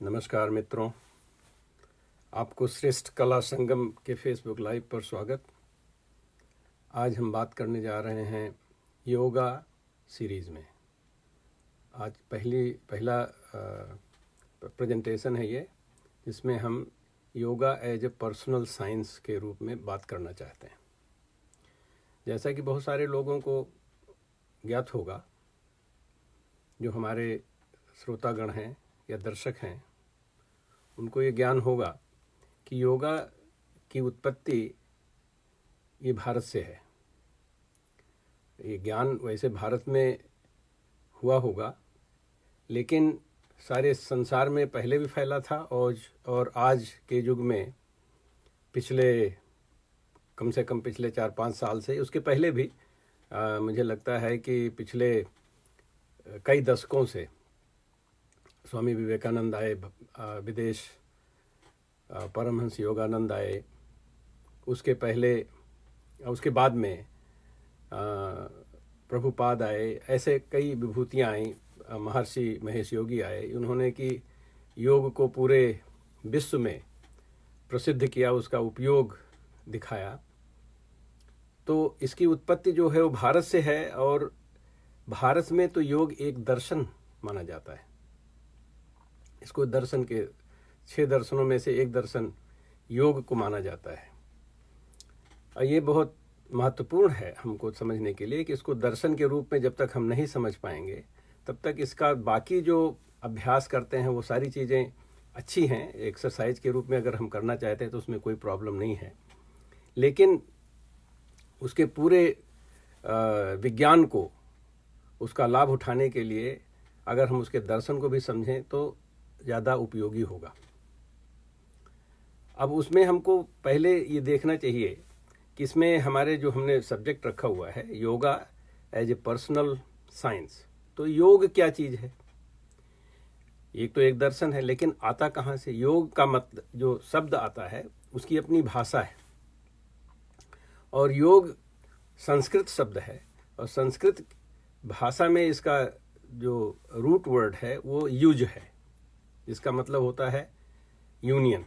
नमस्कार मित्रों, आपको श्रेष्ठ कला संगम के फेसबुक लाइव पर स्वागत। आज हम बात करने जा रहे हैं योगा सीरीज़ में। आज पहला प्रेजेंटेशन है ये, जिसमें हम yoga as a personal science के रूप में बात करना चाहते हैं। जैसा कि बहुत सारे लोगों को ज्ञात होगा, जो हमारे श्रोतागण हैं या दर्शक हैं, उनको ये ज्ञान होगा कि योगा की उत्पत्ति ये भारत से है। ये ज्ञान वैसे भारत में हुआ होगा, लेकिन सारे संसार में पहले भी फैला था और आज के युग में कम से कम पिछले 4-5 साल से, उसके पहले भी मुझे लगता है कि पिछले कई दशकों से स्वामी विवेकानंद आए विदेश, परमहंस योगानंद आए, उसके बाद में प्रभुपाद आए, ऐसे कई विभूतियाँ आई, महर्षि महेश योगी आए। उन्होंने कि योग को पूरे विश्व में प्रसिद्ध किया, उसका उपयोग दिखाया। तो इसकी उत्पत्ति जो है वो भारत से है, और भारत में तो योग एक दर्शन माना जाता है। इसको दर्शन के 6 दर्शनों में से एक दर्शन योग को माना जाता है। और ये बहुत महत्वपूर्ण है हमको समझने के लिए कि इसको दर्शन के रूप में जब तक हम नहीं समझ पाएंगे, तब तक इसका बाकी जो अभ्यास करते हैं वो सारी चीज़ें अच्छी हैं। एक्सरसाइज के रूप में अगर हम करना चाहते हैं तो उसमें कोई प्रॉब्लम नहीं है, लेकिन उसके पूरे विज्ञान को, उसका लाभ उठाने के लिए अगर हम उसके दर्शन को भी समझें तो ज़्यादा उपयोगी होगा। अब उसमें हमको पहले ये देखना चाहिए कि इसमें हमारे जो हमने सब्जेक्ट रखा हुआ है, yoga as a personal science, तो योग क्या चीज़ है? एक तो एक दर्शन है, लेकिन आता कहाँ से? योग का मतलब, जो शब्द आता है उसकी अपनी भाषा है, और योग संस्कृत शब्द है, और संस्कृत भाषा में इसका जो रूट वर्ड है वो युज है, जिसका मतलब होता है यूनियन।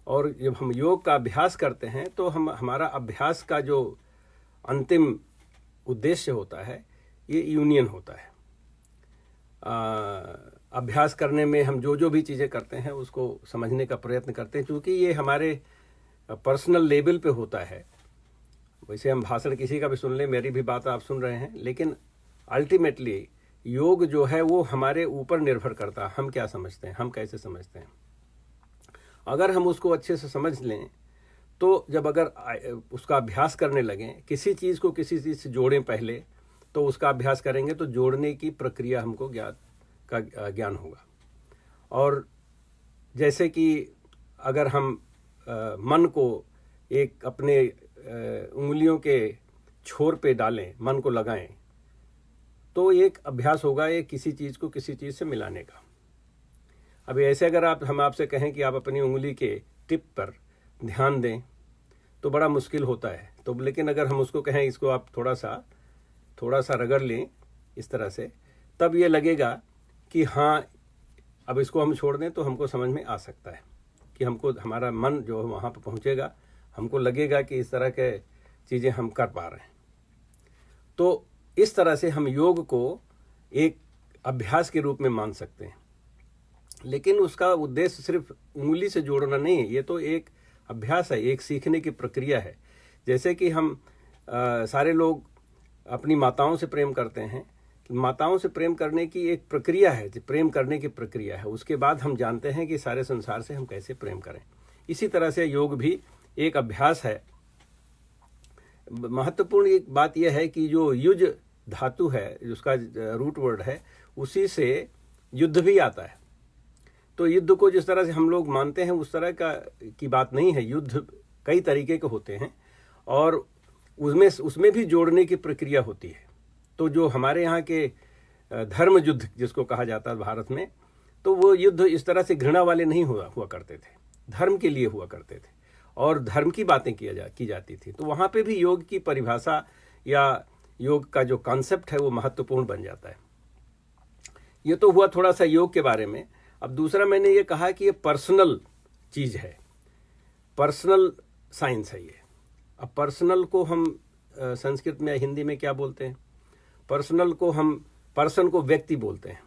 और जब हम योग का अभ्यास करते हैं तो हमारा अभ्यास का जो अंतिम उद्देश्य होता है ये यूनियन होता है। अभ्यास करने में हम जो भी चीज़ें करते हैं उसको समझने का प्रयत्न करते हैं, क्योंकि ये हमारे पर्सनल लेवल पे होता है। वैसे हम भाषण किसी का भी सुन लें, मेरी भी बात आप सुन रहे हैं, लेकिन अल्टीमेटली योग जो है वो हमारे ऊपर निर्भर करता है। हम क्या समझते हैं, हम कैसे समझते हैं। अगर हम उसको अच्छे से समझ लें तो जब अगर उसका अभ्यास करने लगें, किसी चीज़ को किसी चीज़ से जोड़ें पहले, तो उसका अभ्यास करेंगे तो जोड़ने की प्रक्रिया हमको ज्ञान होगा। और जैसे कि अगर हम मन को एक अपने उंगलियों के छोर पे डालें, मन को लगाएं, तो एक अभ्यास होगा ये किसी चीज़ को किसी चीज़ से मिलाने का। अभी ऐसे अगर हम आपसे कहें कि आप अपनी उंगली के टिप पर ध्यान दें तो बड़ा मुश्किल होता है। तो लेकिन अगर हम उसको कहें इसको आप थोड़ा सा रगड़ लें इस तरह से, तब ये लगेगा कि हाँ, अब इसको हम छोड़ दें तो हमको समझ में आ सकता है कि हमको, हमारा मन जो वहाँ पर पहुँचेगा, हमको लगेगा कि इस तरह के चीज़ें हम कर पा रहे हैं। तो इस तरह से हम योग को एक अभ्यास के रूप में मान सकते हैं, लेकिन उसका उद्देश्य सिर्फ उंगली से जोड़ना नहीं है। ये तो एक अभ्यास है, एक सीखने की प्रक्रिया है। जैसे कि हम सारे लोग अपनी माताओं से प्रेम करते हैं, माताओं से प्रेम करने की एक प्रक्रिया है, प्रेम करने की प्रक्रिया है। उसके बाद हम जानते हैं कि सारे संसार से हम कैसे प्रेम करें। इसी तरह से योग भी एक अभ्यास है। महत्वपूर्ण एक बात यह है कि जो युज धातु है, उसका रूट वर्ड है, उसी से युद्ध भी आता है। तो युद्ध को जिस तरह से हम लोग मानते हैं उस तरह की बात नहीं है। युद्ध कई तरीके के होते हैं, और उसमें भी जोड़ने की प्रक्रिया होती है। तो जो हमारे यहाँ के धर्म युद्ध जिसको कहा जाता है भारत में, तो वो युद्ध इस तरह से घृणा वाले नहीं हुआ करते थे, धर्म के लिए हुआ करते थे, और धर्म की बातें की जाती थी। तो वहाँ पे भी योग की परिभाषा या योग का जो कॉन्सेप्ट है वो महत्वपूर्ण बन जाता है। ये तो हुआ थोड़ा सा योग के बारे में। अब दूसरा मैंने ये कहा कि ये पर्सनल चीज़ है, पर्सनल साइंस है ये। अब पर्सनल को हम संस्कृत में या हिंदी में क्या बोलते हैं? पर्सनल को हम पर्सन को व्यक्ति बोलते हैं।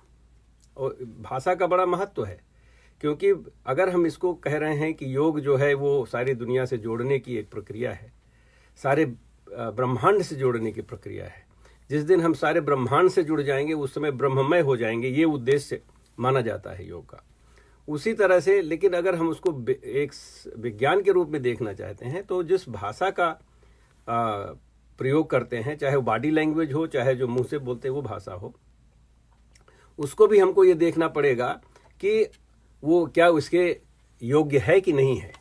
और भाषा का बड़ा महत्व है, क्योंकि अगर हम इसको कह रहे हैं कि योग जो है वो सारी दुनिया से जोड़ने की एक प्रक्रिया है, सारे ब्रह्मांड से जोड़ने की प्रक्रिया है। जिस दिन हम सारे ब्रह्मांड से जुड़ जाएंगे उस समय ब्रह्ममय हो जाएंगे, ये उद्देश्य माना जाता है योग का। उसी तरह से लेकिन अगर हम उसको एक विज्ञान के रूप में देखना चाहते हैं तो जिस भाषा का प्रयोग करते हैं, चाहे वो बॉडी लैंग्वेज हो, चाहे जो मुंह से बोलते हैं वो भाषा हो, उसको भी हमको ये देखना पड़ेगा कि वो क्या उसके योग्य है कि नहीं है।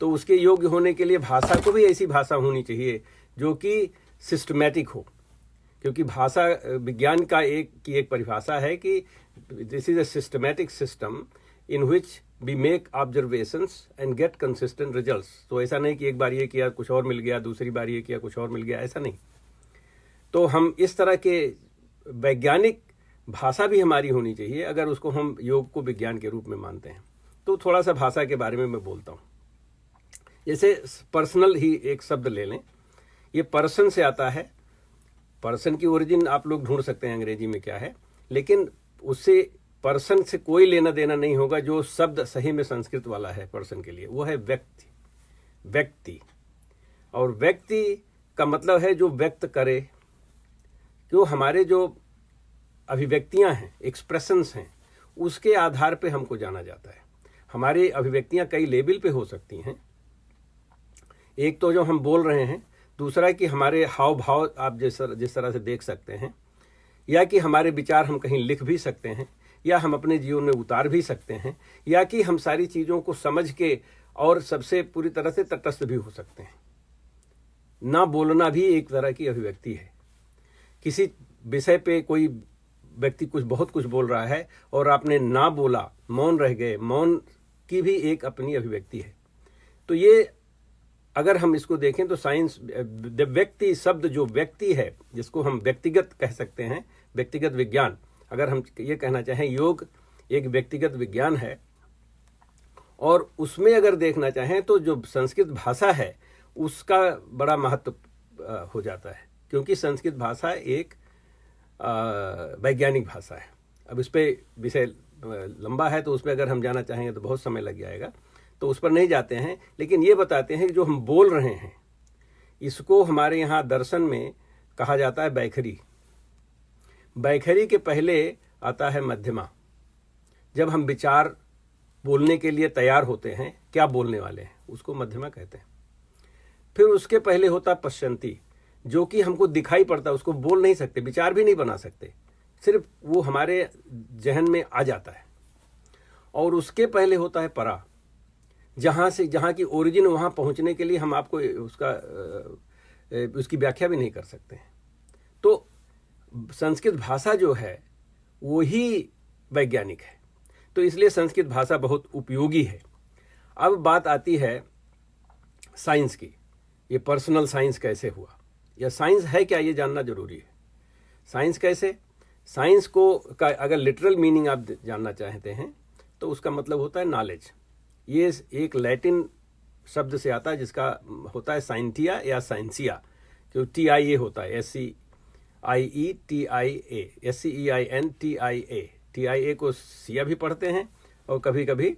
तो उसके योग्य होने के लिए भाषा को भी ऐसी भाषा होनी चाहिए जो कि सिस्टमैटिक हो, क्योंकि भाषा विज्ञान का एक परिभाषा है कि this is a systematic system in which we make observations and get consistent results. तो ऐसा नहीं कि एक बार ये किया कुछ और मिल गया, दूसरी बार ये किया कुछ और मिल गया, ऐसा नहीं। तो हम इस तरह के वैज्ञानिक भाषा भी हमारी होनी चाहिए अगर उसको हम योग को विज्ञान के रूप में मानते हैं। तो थोड़ा सा भाषा के बारे में मैं बोलता हूँ। जैसे पर्सनल ही एक शब्द ले लें, ये पर्सन से आता है। पर्सन की ओरिजिन आप लोग ढूंढ सकते हैं अंग्रेजी में क्या है, लेकिन उससे पर्सन से कोई लेना देना नहीं होगा। जो शब्द सही में संस्कृत वाला है पर्सन के लिए वो है व्यक्ति। व्यक्ति और व्यक्ति का मतलब है जो व्यक्त करे, जो हमारे जो अभिव्यक्तियां हैं, एक्सप्रेशंस हैं, उसके आधार पे हमको जाना जाता है। हमारी अभिव्यक्तियां कई लेवल पे हो सकती हैं। एक तो जो हम बोल रहे हैं, दूसरा कि हमारे हाव भाव आप जिस तरह से देख सकते हैं, या कि हमारे विचार हम कहीं लिख भी सकते हैं, या हम अपने जीवन में उतार भी सकते हैं, या कि हम सारी चीज़ों को समझ के और सबसे पूरी तरह से तटस्थ भी हो सकते हैं। ना बोलना भी एक तरह की अभिव्यक्ति है। किसी विषय पे कोई व्यक्ति बहुत कुछ बोल रहा है और आपने ना बोला, मौन रह गए, मौन की भी एक अपनी अभिव्यक्ति है। तो ये अगर हम इसको देखें तो साइंस व्यक्ति शब्द जो व्यक्ति है, जिसको हम व्यक्तिगत कह सकते हैं, व्यक्तिगत विज्ञान, अगर हम ये कहना चाहें योग एक व्यक्तिगत विज्ञान है। और उसमें अगर देखना चाहें तो जो संस्कृत भाषा है उसका बड़ा महत्व हो जाता है, क्योंकि संस्कृत भाषा एक वैज्ञानिक भाषा है। अब इस पे विषय लंबा है तो उस पर अगर हम जाना चाहेंगे तो बहुत समय लग जाएगा, तो उस पर नहीं जाते हैं। लेकिन ये बताते हैं कि जो हम बोल रहे हैं इसको हमारे यहाँ दर्शन में कहा जाता है बैखरी। बैखरी के पहले आता है मध्यमा। जब हम विचार बोलने के लिए तैयार होते हैं, क्या बोलने वाले हैं, उसको मध्यमा कहते हैं। फिर उसके पहले होता पश्चंती, जो कि हमको दिखाई पड़ता है, उसको बोल नहीं सकते, विचार भी नहीं बना सकते, सिर्फ वो हमारे जहन में आ जाता है। और उसके पहले होता है परा, जहाँ की ओरिजिन, वहाँ पहुँचने के लिए हम आपको उसकी व्याख्या भी नहीं कर सकते हैं। तो संस्कृत भाषा जो है वो ही वैज्ञानिक है, तो इसलिए संस्कृत भाषा बहुत उपयोगी है। अब बात आती है साइंस की। ये पर्सनल साइंस कैसे हुआ, या साइंस है क्या, ये जानना जरूरी है। साइंस कैसे, साइंस को का अगर लिटरल मीनिंग आप जानना चाहते हैं तो उसका मतलब होता है नॉलेज। ये एक लैटिन शब्द से आता है जिसका होता है साइंटिया या साइंसिया, क्योंकि TIA होता है, SCIETIA, SCEINTIA। TIA को सिया भी पढ़ते हैं और कभी कभी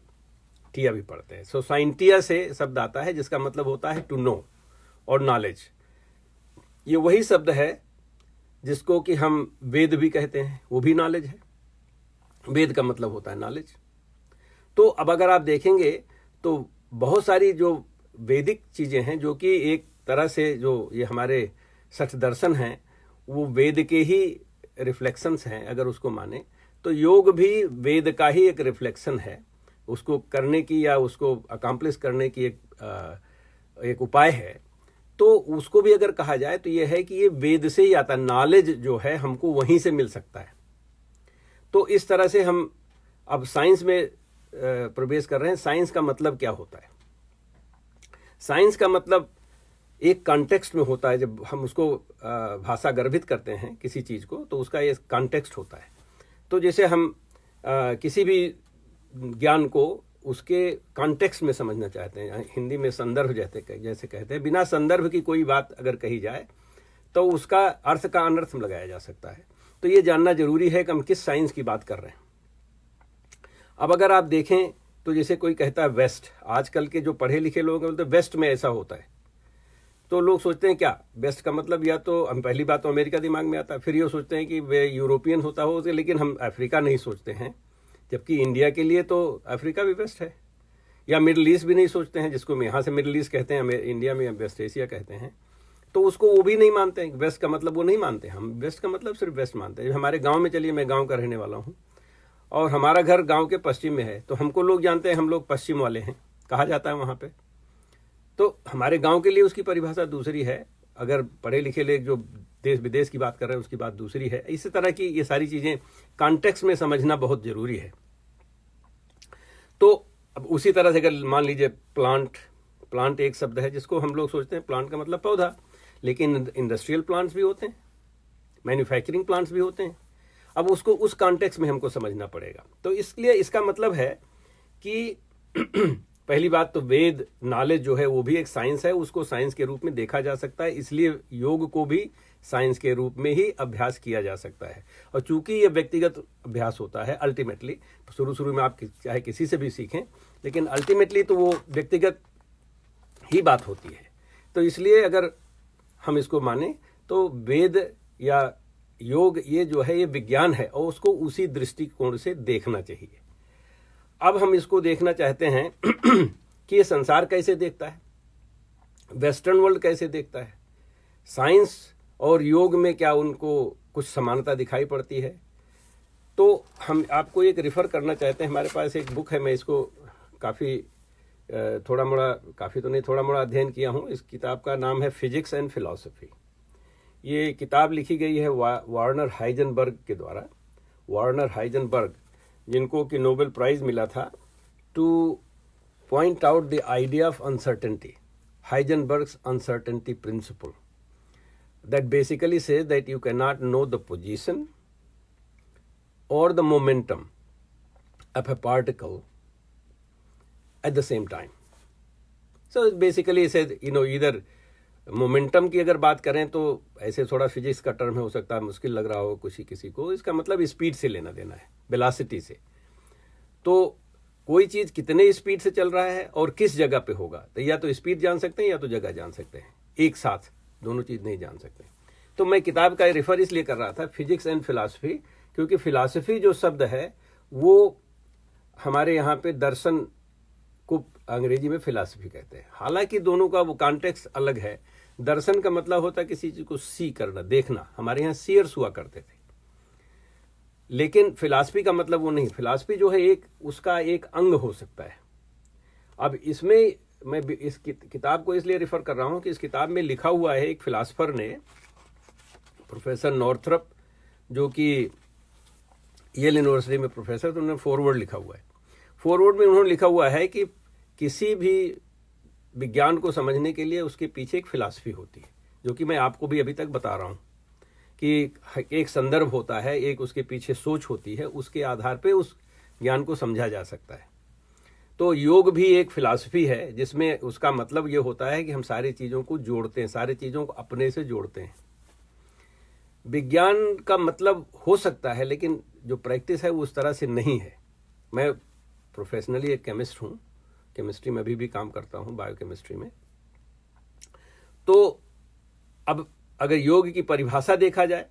टिया भी पढ़ते हैं। सो साइंटिया से शब्द आता है जिसका मतलब होता है टू नो और नॉलेज। ये वही शब्द है जिसको कि हम वेद भी कहते हैं, वो भी नॉलेज है। वेद का मतलब होता है नॉलेज। तो अब अगर आप देखेंगे तो बहुत सारी जो वैदिक चीज़ें हैं, जो कि एक तरह से जो ये हमारे सठ दर्शन हैं, वो वेद के ही रिफ्लेक्शंस हैं। अगर उसको माने तो योग भी वेद का ही एक रिफ्लेक्शन है, उसको करने की या उसको अकम्प्लिश करने की एक उपाय है। तो उसको भी अगर कहा जाए तो ये है कि ये वेद से ही आता, नॉलेज जो है हमको वहीं से मिल सकता है। तो इस तरह से हम अब साइंस में प्रवेश कर रहे हैं। साइंस का मतलब क्या होता है? साइंस का मतलब एक कॉन्टेक्स्ट में होता है। जब हम उसको भाषा गर्भित करते हैं किसी चीज़ को, तो उसका ये कॉन्टेक्स्ट होता है। तो जैसे हम किसी भी ज्ञान को उसके कॉन्टेक्स्ट में समझना चाहते हैं, हिंदी में संदर्भ जैसे कहते हैं, बिना संदर्भ की कोई बात अगर कही जाए तो उसका अर्थ का अनर्थ लगाया जा सकता है। तो ये जानना जरूरी है कि हम किस साइंस की बात कर रहे हैं। अब अगर आप देखें तो जैसे कोई कहता है वेस्ट, आजकल के जो पढ़े लिखे लोग हैं बोलते हैं वेस्ट में ऐसा होता है, तो लोग सोचते हैं क्या वेस्ट का मतलब, या तो हम पहली बात तो अमेरिका दिमाग में आता है, फिर ये सोचते हैं कि वे यूरोपियन होता हो, लेकिन हम अफ्रीका नहीं सोचते हैं, जबकि इंडिया के लिए तो अफ्रीका भी वेस्ट है। या मिडिल ईस्ट भी नहीं सोचते हैं, जिसको हम यहाँ से मिडिल ईस्ट कहते हैं, इंडिया में वेस्ट एशिया कहते हैं, तो उसको वो भी नहीं मानते हैं। वेस्ट का मतलब वो नहीं मानते, हम वेस्ट का मतलब सिर्फ वेस्ट मानते हैं। हमारे गाँव में चलिए, मैं गाँव का रहने वाला हूँ और हमारा घर गाँव के पश्चिम में है, तो हमको लोग जानते हैं हम लोग पश्चिम वाले हैं, कहा जाता है वहाँ पे। तो हमारे गांव के लिए उसकी परिभाषा दूसरी है, अगर पढ़े लिखे लोग जो देश विदेश की बात कर रहे हैं उसकी बात दूसरी है। इसी तरह की ये सारी चीजें कॉन्टेक्स्ट में समझना बहुत जरूरी है। तो अब उसी तरह से अगर मान लीजिए प्लांट एक शब्द है जिसको हम लोग सोचते हैं प्लांट का मतलब पौधा, लेकिन इंडस्ट्रियल प्लांट्स भी होते हैं, मैन्युफैक्चरिंग प्लांट्स भी होते हैं। अब उसको उस कॉन्टेक्स्ट में हमको समझना पड़ेगा। तो इसलिए इसका मतलब है कि पहली बात तो वेद नॉलेज जो है वो भी एक साइंस है, उसको साइंस के रूप में देखा जा सकता है, इसलिए योग को भी साइंस के रूप में ही अभ्यास किया जा सकता है। और चूंकि ये व्यक्तिगत अभ्यास होता है, अल्टीमेटली शुरू में आप चाहे किसी से भी सीखें, लेकिन अल्टीमेटली तो वो व्यक्तिगत ही बात होती है। तो इसलिए अगर हम इसको माने तो वेद या योग ये जो है ये विज्ञान है और उसको उसी दृष्टिकोण से देखना चाहिए। अब हम इसको देखना चाहते हैं कि ये संसार कैसे देखता है, वेस्टर्न वर्ल्ड कैसे देखता है, साइंस और योग में क्या उनको कुछ समानता दिखाई पड़ती है। तो हम आपको एक रिफ़र करना चाहते हैं, हमारे पास एक बुक है, मैं इसको काफ़ी थोड़ा मोड़ा अध्ययन किया हूँ। इस किताब का नाम है फिजिक्स एंड फिलॉसफी। ये किताब लिखी गई है वार्नर हाइजेनबर्ग के द्वारा। वार्नर हाइजेनबर्ग जिनको कि नोबेल प्राइज मिला था to point out the idea of uncertainty, Heisenberg's uncertainty principle, that basically says that you cannot know the position or the momentum of a particle at the same time. So basically it says, either momentum की अगर बात करें तो ऐसे थोड़ा physics का term है, हो सकता है मुश्किल लग रहा हो किसी को, इसका मतलब स्पीड से लेना देना है, वेलोसिटी से। तो कोई चीज़ कितने स्पीड से चल रहा है और किस जगह पे होगा, तो या तो स्पीड जान सकते हैं या तो जगह जान सकते हैं, एक साथ दोनों चीज़ नहीं जान सकते। तो मैं किताब का रेफर इसलिए कर रहा था फिजिक्स एंड फिलॉसफी, क्योंकि फिलॉसफी जो शब्द है वो हमारे यहाँ पे दर्शन को अंग्रेजी में फिलॉसफी कहते हैं, हालांकि दोनों का वो कॉन्टेक्स्ट अलग है। दर्शन का मतलब होता है किसी चीज को सी करना, देखना, हमारे यहाँ सीयर्स हुआ करते थे, लेकिन फिलॉसफी का मतलब वो नहीं। फिलॉसफी जो है उसका एक अंग हो सकता है। अब इसमें मैं इस किताब को इसलिए रेफर कर रहा हूं कि इस किताब में लिखा हुआ है, एक फिलॉसफर ने, प्रोफेसर नॉर्थरप, जो कि येल यूनिवर्सिटी में प्रोफेसर, तो उन्होंने फॉरवर्ड लिखा हुआ है। फॉरवर्ड में उन्होंने लिखा हुआ है कि किसी भी विज्ञान को समझने के लिए उसके पीछे एक फिलॉसफी होती है, जो कि मैं आपको भी अभी तक बता रहा हूं कि एक संदर्भ होता है, एक उसके पीछे सोच होती है, उसके आधार पे उस ज्ञान को समझा जा सकता है। तो योग भी एक फिलॉसफी है जिसमें उसका मतलब ये होता है कि हम सारी चीज़ों को जोड़ते हैं, सारी चीज़ों को अपने से जोड़ते हैं। विज्ञान का मतलब हो सकता है, लेकिन जो प्रैक्टिस है वो उस तरह से नहीं है। मैं प्रोफेशनली एक केमिस्ट हूँ, केमिस्ट्री में अभी भी काम करता हूँ, बायोकेमिस्ट्री में। तो अब अगर योग की परिभाषा देखा जाए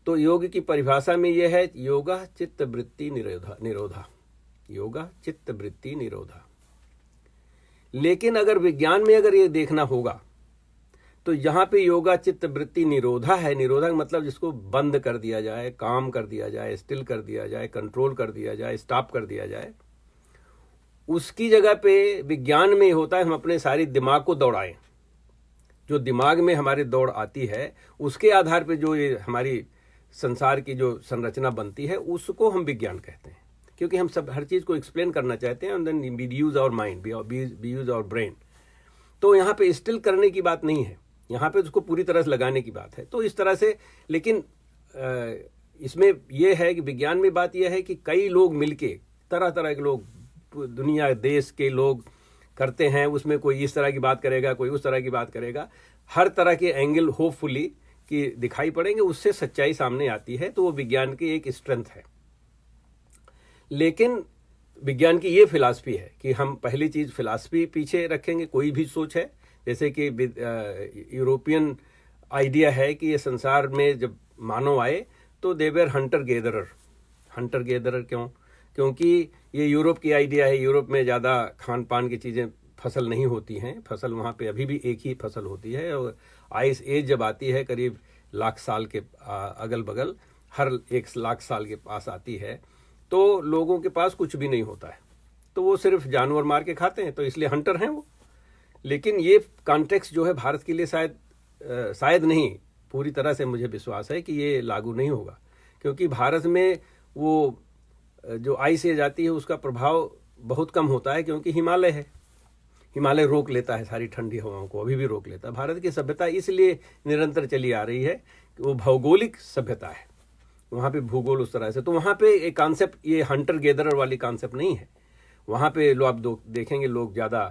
तो योग की परिभाषा में यह है योगा चित्त वृत्ति निरोधा, योगा चित्त वृत्ति निरोधा। लेकिन अगर विज्ञान में अगर ये देखना होगा तो यहाँ पे योगा चित्त वृत्ति निरोधा है। निरोधा का मतलब जिसको बंद कर दिया जाए, काम कर दिया जाए, स्टिल कर दिया जाए, कंट्रोल कर दिया जाए, स्टॉप कर दिया जाए। उसकी जगह पे विज्ञान में होता है हम अपने सारी दिमाग को दौड़ाएं, जो दिमाग में हमारे दौड़ आती है उसके आधार पे जो ये हमारी संसार की जो संरचना बनती है उसको हम विज्ञान कहते हैं, क्योंकि हम सब हर चीज़ को एक्सप्लेन करना चाहते हैं। And then we use our mind, we use our brain. तो यहाँ पे स्टिल करने की बात नहीं है, यहाँ पे उसको पूरी तरह से लगाने की बात है। तो इस तरह से, लेकिन इसमें यह है कि विज्ञान में बात यह है कि कई लोग मिलके, तरह तरह के लोग, दुनिया देश के लोग करते हैं, उसमें कोई इस तरह की बात करेगा, कोई उस तरह की बात करेगा, हर तरह के एंगल होपफुली कि दिखाई पड़ेंगे, उससे सच्चाई सामने आती है। तो वो विज्ञान की एक स्ट्रेंथ है। लेकिन विज्ञान की ये फिलॉसफी है कि हम पहली चीज फिलॉसफी पीछे रखेंगे, कोई भी सोच है, जैसे कि यूरोपियन आइडिया है कि ये संसार में जब मानव आए तो दे वेर हंटर गेदरर। हंटर गेदरर क्यों? क्योंकि ये यूरोप की आइडिया है। यूरोप में ज़्यादा खान पान की चीज़ें, फसल नहीं होती हैं। फसल वहाँ पे अभी भी एक ही फसल होती है। और आइस एज जब आती है, करीब लाख साल के अगल बगल, हर 1 लाख साल के पास आती है, तो लोगों के पास कुछ भी नहीं होता है, तो वो सिर्फ जानवर मार के खाते हैं, तो इसलिए हंटर हैं वो। लेकिन ये कॉन्टेक्स्ट जो है भारत के लिए शायद नहीं, पूरी तरह से मुझे विश्वास है कि ये लागू नहीं होगा, क्योंकि भारत में वो जो आइस एज आती है उसका प्रभाव बहुत कम होता है, क्योंकि हिमालय है। हिमालय रोक लेता है सारी ठंडी हवाओं को, अभी भी रोक लेता है। भारत की सभ्यता इसलिए निरंतर चली आ रही है कि वो भौगोलिक सभ्यता है, वहाँ पे भूगोल उस तरह से। तो वहाँ पे एक कॉन्सेप्ट, ये हंटर गेदरर वाली कॉन्सेप्ट नहीं है। वहाँ पे आप देखेंगे लोग ज़्यादा,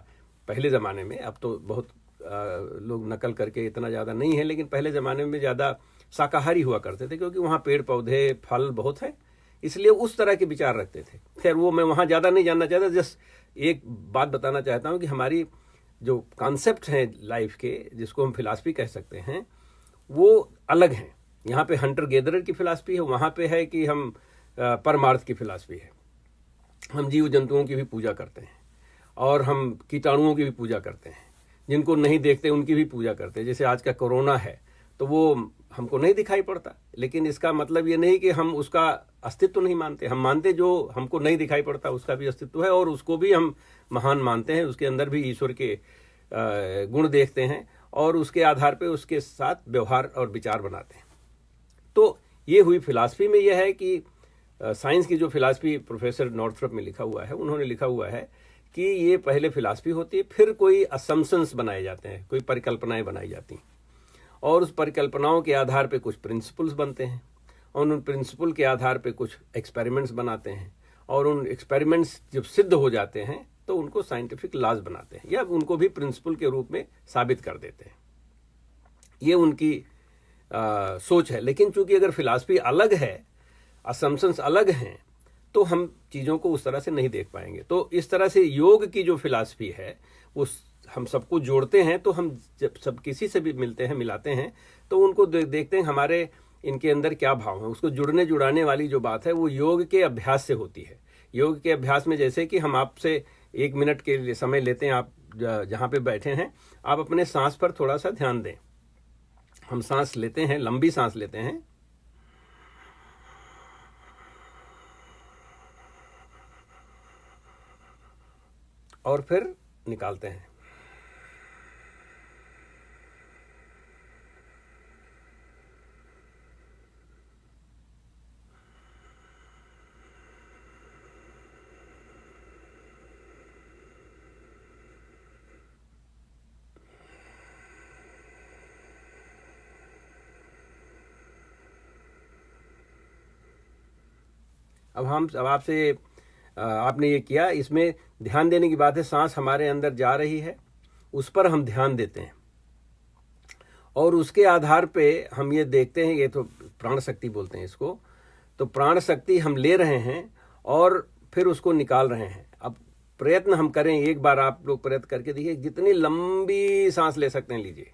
पहले ज़माने में, अब तो बहुत लोग नकल करके इतना ज़्यादा नहीं है, लेकिन पहले ज़माने में ज़्यादा शाकाहारी हुआ करते थे, क्योंकि वहाँ पेड़ पौधे फल बहुत है, इसलिए उस तरह के विचार रखते थे। खैर वो मैं वहाँ ज़्यादा नहीं जानना चाहता, जस्ट एक बात बताना चाहता हूँ कि हमारी जो कॉन्सेप्ट हैं लाइफ के, जिसको हम फिलॉसफी कह सकते हैं, वो अलग हैं। यहाँ पे हंटर गेदरर की फिलॉसफी है, वहाँ पे है कि हम परमार्थ की फिलॉसफी है। हम जीव जंतुओं की भी पूजा करते हैं, और हम कीटाणुओं की भी पूजा करते हैं, जिनको नहीं देखते उनकी भी पूजा करते हैं। जैसे आज का कोरोना है, तो वो हमको नहीं दिखाई पड़ता, लेकिन इसका मतलब ये नहीं कि हम उसका अस्तित्व नहीं मानते। हम मानते, जो हमको नहीं दिखाई पड़ता उसका भी अस्तित्व है, और उसको भी हम महान मानते हैं। उसके अंदर भी ईश्वर के गुण देखते हैं, और उसके आधार पे उसके साथ व्यवहार और विचार बनाते हैं। तो ये हुई फिलॉसफी में यह है कि साइंस की जो फिलॉसफी प्रोफेसर नॉर्थरॉप में लिखा हुआ है, उन्होंने लिखा हुआ है कि ये पहले फिलॉसफी होती है, फिर कोई असम्पशंस बनाए जाते हैं, कोई परिकल्पनाएं बनाई जाती हैं, और उस परिकल्पनाओं के आधार पे कुछ प्रिंसिपल्स बनते हैं, और उन प्रिंसिपल के आधार पे कुछ एक्सपेरिमेंट्स बनाते हैं, और उन एक्सपेरिमेंट्स जब सिद्ध हो जाते हैं तो उनको साइंटिफिक लॉज बनाते हैं, या उनको भी प्रिंसिपल के रूप में साबित कर देते हैं। ये उनकी सोच है। लेकिन चूंकि अगर फिलॉसफी अलग है, असम्पशंस अलग हैं, तो हम चीज़ों को उस तरह से नहीं देख पाएंगे। तो इस तरह से योग की जो फिलॉसफी है, वो हम सबको जोड़ते हैं। तो हम जब सब किसी से भी मिलते हैं, मिलाते हैं, तो उनको देखते हैं हमारे इनके अंदर क्या भाव है। उसको जुड़ने जुड़ाने वाली जो बात है, वो योग के अभ्यास से होती है। योग के अभ्यास में जैसे कि हम आपसे 1 मिनट के लिए समय लेते हैं, आप जहाँ पे बैठे हैं, आप अपने सांस पर थोड़ा सा ध्यान दें। हम सांस लेते हैं, लंबी सांस लेते हैं, और फिर निकालते हैं। अब आपसे आपने ये किया, इसमें ध्यान देने की बात है। सांस हमारे अंदर जा रही है, उस पर हम ध्यान देते हैं, और उसके आधार पे हम ये देखते हैं, ये तो प्राण शक्ति बोलते हैं इसको। तो प्राण शक्ति हम ले रहे हैं और फिर उसको निकाल रहे हैं। अब प्रयत्न हम करें, एक बार आप लोग प्रयत्न करके देखिए, जितनी लंबी सांस ले सकते हैं लीजिए,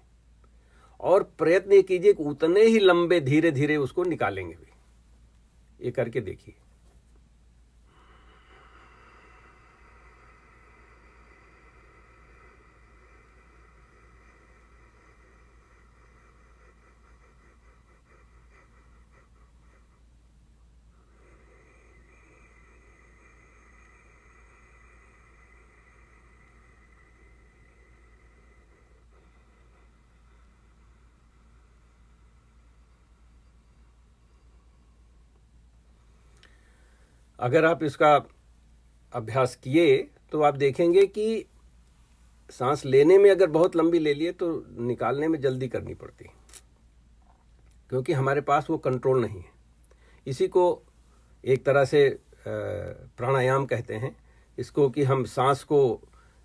और प्रयत्न ये कीजिए कि उतने ही लंबे धीरे धीरे उसको निकालेंगे भी। ये करके देखिए। अगर आप इसका अभ्यास किए तो आप देखेंगे कि सांस लेने में अगर बहुत लंबी ले लिए तो निकालने में जल्दी करनी पड़ती, क्योंकि हमारे पास वो कंट्रोल नहीं है। इसी को एक तरह से प्राणायाम कहते हैं। इसको कि हम सांस को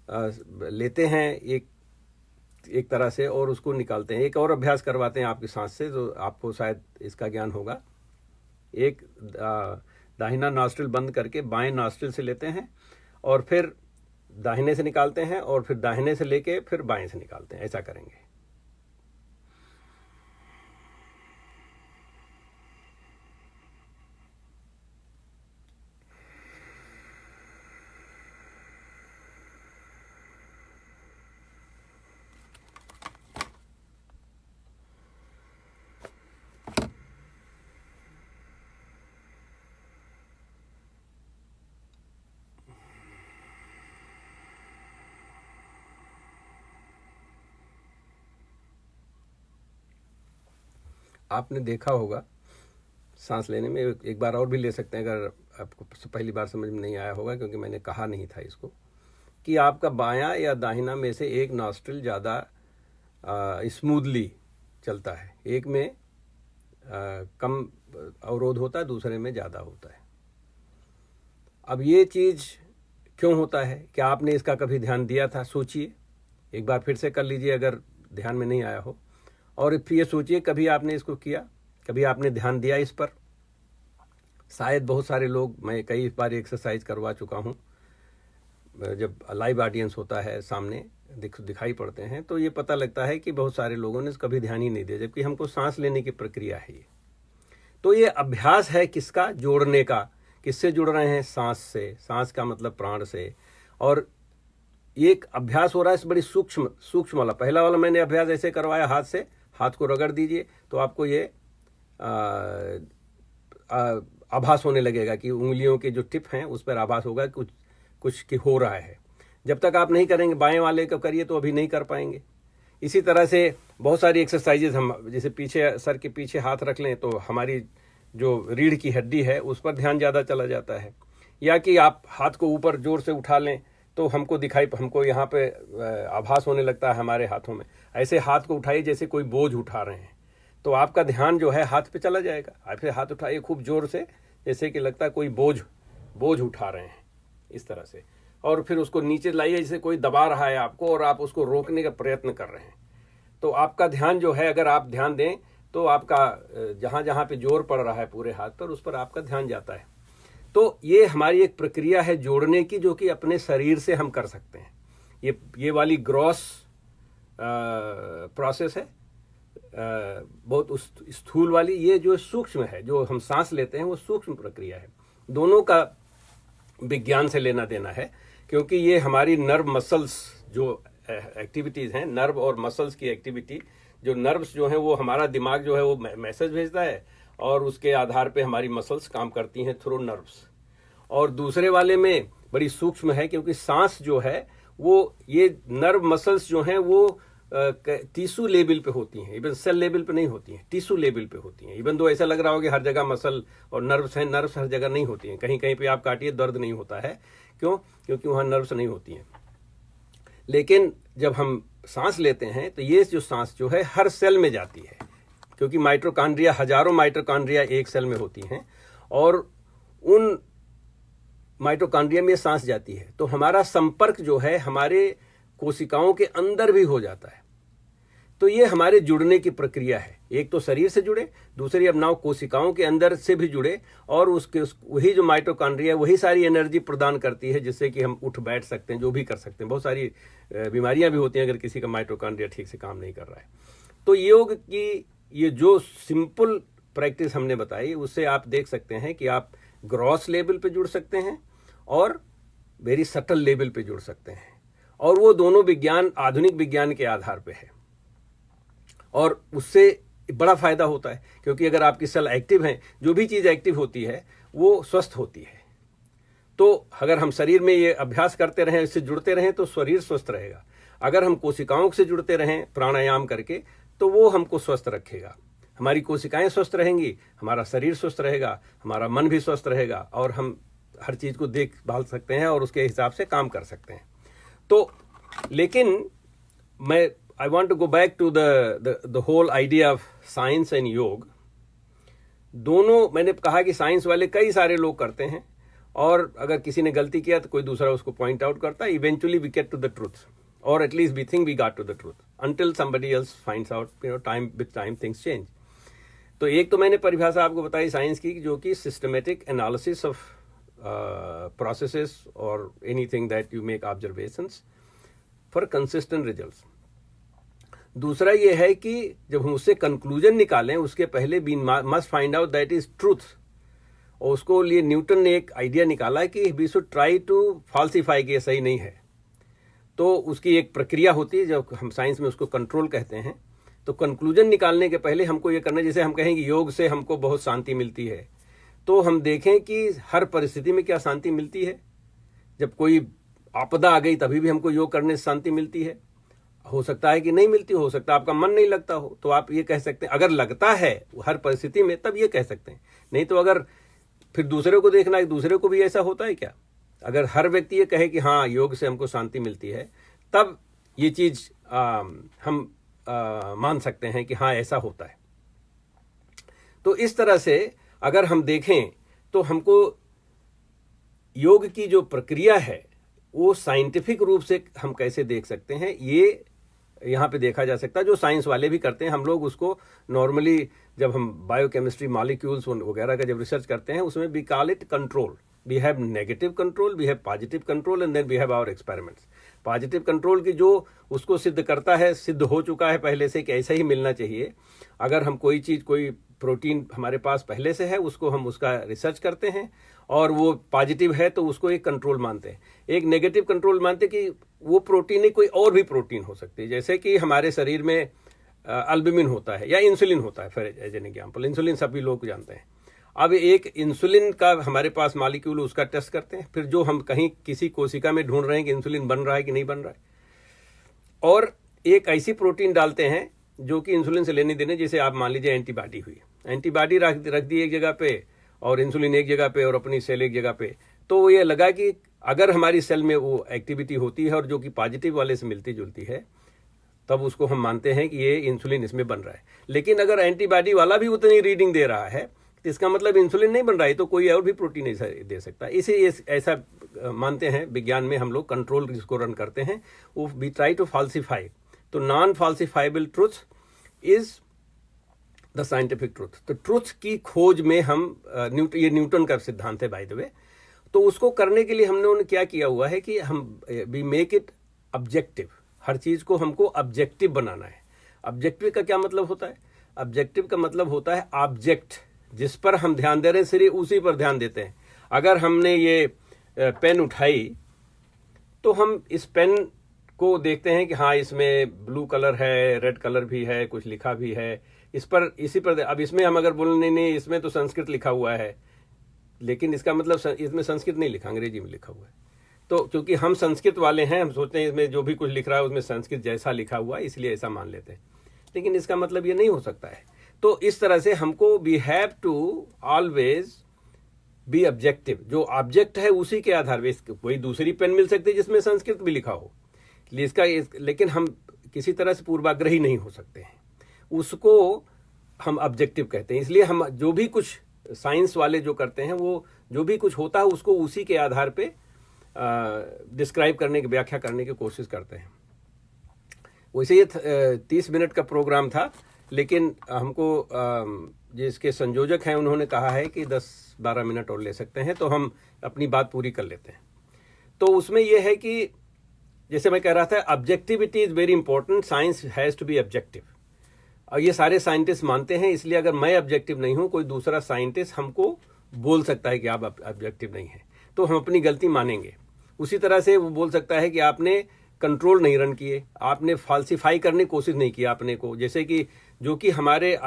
लेते हैं एक तरह से और उसको निकालते हैं। एक और अभ्यास करवाते हैं आपकी सांस से, तो आपको शायद इसका ज्ञान होगा। एक दाहिना नॉस्ट्रिल बंद करके बाएं नॉस्ट्रिल से लेते हैं और फिर दाहिने से निकालते हैं और फिर दाहिने से लेके फिर बाएं से निकालते हैं। ऐसा करेंगे। आपने देखा होगा सांस लेने में, एक बार और भी ले सकते हैं अगर आपको पहली बार समझ में नहीं आया होगा, क्योंकि मैंने कहा नहीं था इसको, कि आपका बायां या दाहिना में से एक नॉस्ट्रिल ज़्यादा स्मूथली चलता है। एक में कम अवरोध होता है, दूसरे में ज़्यादा होता है। अब ये चीज़ क्यों होता है? क्या आपने इसका कभी ध्यान दिया था? सोचिए, एक बार फिर से कर लीजिए अगर ध्यान में नहीं आया हो, और फिर ये सोचिए कभी आपने इसको किया, कभी आपने ध्यान दिया इस पर। शायद बहुत सारे लोग, मैं कई बार एक्सरसाइज करवा चुका हूँ, जब लाइव ऑडियंस होता है सामने दिखाई पड़ते हैं तो ये पता लगता है कि बहुत सारे लोगों ने कभी ध्यान ही नहीं दिया, जबकि हमको सांस लेने की प्रक्रिया है ये। तो ये अभ्यास है किसका? जोड़ने का। किससे जुड़ रहे हैं? सांस से। सांस का मतलब प्राण से। और एक अभ्यास हो रहा है बड़ी सूक्ष्म वाला। पहला वाला मैंने अभ्यास ऐसे करवाया, हाथ से, हाथ को रगड़ दीजिए तो आपको ये आभास होने लगेगा कि उंगलियों के जो टिप हैं उस पर आभास होगा कुछ की हो रहा है। जब तक आप नहीं करेंगे, बाएं वाले को करिए तो अभी नहीं कर पाएंगे। इसी तरह से बहुत सारी एक्सरसाइजेज, हम जैसे पीछे सर के पीछे हाथ रख लें तो हमारी जो रीढ़ की हड्डी है उस पर ध्यान ज़्यादा चला जाता है। या कि आप हाथ को ऊपर जोर से उठा लें तो हमको यहाँ पे आभास होने लगता है हमारे हाथों में। ऐसे हाथ को उठाइए जैसे कोई बोझ उठा रहे हैं, तो आपका ध्यान जो है हाथ पे चला जाएगा। आप फिर हाथ उठाइए खूब जोर से, जैसे कि लगता है कोई बोझ उठा रहे हैं, इस तरह से। और फिर उसको नीचे लाइए जैसे कोई दबा रहा है आपको और आप उसको रोकने का प्रयत्न कर रहे हैं। तो आपका ध्यान जो है, अगर आप ध्यान दें तो आपका जहाँ जहाँ पे जोर पड़ रहा है पूरे हाथ पर, उस पर आपका ध्यान जाता है। तो ये हमारी एक प्रक्रिया है जोड़ने की, जो कि अपने शरीर से हम कर सकते हैं। ये वाली ग्रॉस प्रोसेस है, बहुत स्थूल वाली। ये जो सूक्ष्म है, जो हम सांस लेते हैं, वो सूक्ष्म प्रक्रिया है। दोनों का विज्ञान से लेना देना है, क्योंकि ये हमारी नर्व मसल्स जो एक्टिविटीज़ हैं, नर्व और मसल्स की एक्टिविटी, जो नर्व्स जो हैं वो हमारा दिमाग जो है वो मैसेज भेजता है और उसके आधार पे हमारी मसल्स काम करती हैं थ्रू नर्व्स। और दूसरे वाले में बड़ी सूक्ष्म है, क्योंकि सांस जो है वो, ये नर्व मसल्स जो हैं वो टिश्यू लेवल पे होती हैं, इवन सेल लेवल पे नहीं होती हैं, टिश्यू लेवल पे होती हैं। इवन दो ऐसा लग रहा हो कि हर जगह मसल और नर्व्स हैं, नर्व्स हर जगह नहीं होती हैं। कहीं कहीं पे आप काटिए दर्द नहीं होता है। क्यों? क्योंकि वहाँ नर्व्स नहीं होती हैं। लेकिन जब हम सांस लेते हैं तो ये जो सांस जो है हर सेल में जाती है, क्योंकि माइटोकॉन्ड्रिया, हजारों माइटोकॉन्ड्रिया एक सेल में होती हैं और उन माइटोकॉन्ड्रिया में सांस जाती है। तो हमारा संपर्क जो है हमारे कोशिकाओं के अंदर भी हो जाता है। तो ये हमारे जुड़ने की प्रक्रिया है। एक तो शरीर से जुड़े, दूसरी अब नाव कोशिकाओं के अंदर से भी जुड़े, और वही जो माइटोकॉन्ड्रिया वही सारी एनर्जी प्रदान करती है जिससे कि हम उठ बैठ सकते हैं, जो भी कर सकते हैं। बहुत सारी बीमारियां भी होती हैं अगर किसी का माइटोकॉन्ड्रिया ठीक से काम नहीं कर रहा है। तो योग की ये जो सिंपल प्रैक्टिस हमने बताई, उससे आप देख सकते हैं कि आप ग्रॉस लेवल पे जुड़ सकते हैं और वेरी सटल लेवल पे जुड़ सकते हैं। और वो दोनों विज्ञान आधुनिक विज्ञान के आधार पे है, और उससे बड़ा फायदा होता है। क्योंकि अगर आपकी सेल एक्टिव हैं, जो भी चीज़ एक्टिव होती है वो स्वस्थ होती है। तो अगर हम शरीर में ये अभ्यास करते रहें, इससे जुड़ते रहें, तो शरीर स्वस्थ रहेगा। अगर हम कोशिकाओं से जुड़ते रहें प्राणायाम करके, तो वो हमको स्वस्थ रखेगा। हमारी कोशिकाएं स्वस्थ रहेंगी, हमारा शरीर स्वस्थ रहेगा, हमारा मन भी स्वस्थ रहेगा, और हम हर चीज़ को देखभाल सकते हैं और उसके हिसाब से काम कर सकते हैं। तो लेकिन I want to go back to the whole idea of science and yoga. दोनों, मैंने कहा कि साइंस वाले कई सारे लोग करते हैं, और अगर किसी ने गलती किया तो कोई दूसरा उसको पॉइंट आउट करता है। Eventually we get to the truth, और at least we think we got to the truth until somebody else finds out, time with time things change. तो एक तो मैंने परिभाषा आपको बताई साइंस की, जो कि systematic analysis of processes or anything that you make observations for consistent results। दूसरा ये है कि जब हम उससे कंक्लूजन निकालें उसके पहले we must find out that is truth, और उसको लिए न्यूटन ने एक आइडिया निकाला कि we should try to falsify कि ये सही नहीं है। तो उसकी एक प्रक्रिया होती है, जब हम साइंस में उसको कंट्रोल कहते हैं। तो कंक्लूजन निकालने के पहले हमको ये करना है, जैसे हम कहें कि योग से हमको बहुत शांति मिलती है, तो हम देखें कि हर परिस्थिति में क्या शांति मिलती है। जब कोई आपदा आ गई तभी भी हमको योग करने से शांति मिलती है, हो सकता है कि नहीं मिलती, हो सकता है आपका मन नहीं लगता हो, तो आप ये कह सकते हैं। अगर लगता है हर परिस्थिति में तब ये कह सकते हैं, नहीं तो अगर फिर दूसरे को देखना है, दूसरे को भी ऐसा होता है क्या। अगर हर व्यक्ति ये कहे कि हाँ योग से हमको शांति मिलती है, तब ये चीज हम मान सकते हैं कि हाँ ऐसा होता है। तो इस तरह से अगर हम देखें तो हमको योग की जो प्रक्रिया है वो साइंटिफिक रूप से हम कैसे देख सकते हैं, ये यहाँ पे देखा जा सकता है, जो साइंस वाले भी करते हैं। हम लोग उसको नॉर्मली जब हम बायोकेमिस्ट्री मॉलिक्यूल्स वगैरह का जब रिसर्च करते हैं, उसमें we call it control. We have negative control, we have positive control, and then we have our experiments. Positive control की जो उसको सिद्ध करता है, सिद्ध हो चुका है पहले से कि ऐसा ही मिलना चाहिए। अगर हम कोई चीज़, कोई प्रोटीन हमारे पास पहले से है, उसको हम उसका रिसर्च करते हैं और वो पॉजिटिव है तो उसको एक कंट्रोल मानते हैं। एक नेगेटिव कंट्रोल मानते हैं कि वो प्रोटीन नहीं, कोई और भी प्रोटीन हो सकती है। जैसे कि हमारे शरीर में अल्बुमिन होता है या इंसुलिन होता है, for as an example. Insulin सभी लोग जानते हैं। अब एक इंसुलिन का हमारे पास मॉलिक्यूल, उसका टेस्ट करते हैं, फिर जो हम कहीं किसी कोशिका में ढूंढ रहे हैं कि इंसुलिन बन रहा है कि नहीं बन रहा है, और एक ऐसी प्रोटीन डालते हैं जो कि इंसुलिन से लेने देने, जैसे आप मान लीजिए एंटीबॉडी हुई, एंटीबॉडी रख दी एक जगह पे और इंसुलिन एक जगह पे और अपनी सेल एक जगह पे, तो वो ये लगा कि अगर हमारी सेल में वो एक्टिविटी होती है और जो कि पॉजिटिव वाले से मिलती जुलती है, तब उसको हम मानते हैं कि ये इंसुलिन इसमें बन रहा है। लेकिन अगर एंटीबॉडी वाला भी उतनी रीडिंग दे रहा है तो इसका मतलब इंसुलिन नहीं बन रहा है, तो कोई और भी प्रोटीन ऐसा दे सकता है। इसे ऐसा मानते हैं विज्ञान में, हम लोग कंट्रोल जिसको रन करते हैं, वो वी ट्राई टू फाल्सिफाई। तो non falsifiable truth is the scientific truth. तो ट्रूथ की खोज में हम ये न्यूटन का सिद्धांत है बाय द वे। तो उसको करने के लिए हमने क्या किया हुआ है कि हम वी मेक इट ऑब्जेक्टिव। हर चीज को हमको ऑब्जेक्टिव बनाना है। ऑब्जेक्टिव का क्या मतलब होता है? ऑब्जेक्टिव का मतलब होता है ऑब्जेक्ट जिस पर हम ध्यान दे रहे हैं, सिर्फ उसी पर ध्यान देते हैं। अगर हमने ये पेन उठाई तो हम इस पेन को देखते हैं कि हाँ इसमें ब्लू कलर है, रेड कलर भी है, कुछ लिखा भी है, इस पर इसी पर। अब इसमें हम अगर बोले नहीं इसमें तो संस्कृत लिखा हुआ है, लेकिन इसका मतलब इसमें संस्कृत नहीं लिखा, अंग्रेजी में लिखा हुआ है। तो क्योंकि हम संस्कृत वाले हैं, हम सोचते हैं इसमें जो भी कुछ लिख रहा है उसमें संस्कृत जैसा लिखा हुआ है, इसलिए ऐसा मान लेते हैं, लेकिन इसका मतलब ये नहीं हो सकता है। तो इस तरह से हमको we have to always be objective. जो ऑब्जेक्ट है उसी के आधार पर कोई दूसरी पेन मिल सकती है जिसमें संस्कृत भी लिखा हो, लेकिन हम किसी तरह से पूर्वाग्रही नहीं हो सकते हैं, उसको हम ऑब्जेक्टिव कहते हैं। इसलिए हम जो भी कुछ साइंस वाले जो करते हैं, वो जो भी कुछ होता है उसको उसी के आधार पे डिस्क्राइब करने की, व्याख्या करने की कोशिश करते हैं। वैसे ये 30 मिनट का प्रोग्राम था, लेकिन हमको जिसके संयोजक हैं उन्होंने कहा है कि 10-12 मिनट और ले सकते हैं, तो हम अपनी बात पूरी कर लेते हैं। तो उसमें यह है कि जैसे मैं कह रहा था, objectivity is very important, science has to be objective. और ये सारे साइंटिस्ट मानते हैं, इसलिए अगर मैं ऑब्जेक्टिव नहीं हूं, कोई दूसरा साइंटिस्ट हमको बोल सकता है कि आप ऑब्जेक्टिव नहीं हैं, तो हम अपनी गलती मानेंगे। उसी तरह से वो बोल सकता है कि आपने कंट्रोल नहीं रन किए, आपने फाल्सिफाई करने की कोशिश नहीं की आपने को, जैसे कि जो कि हमारे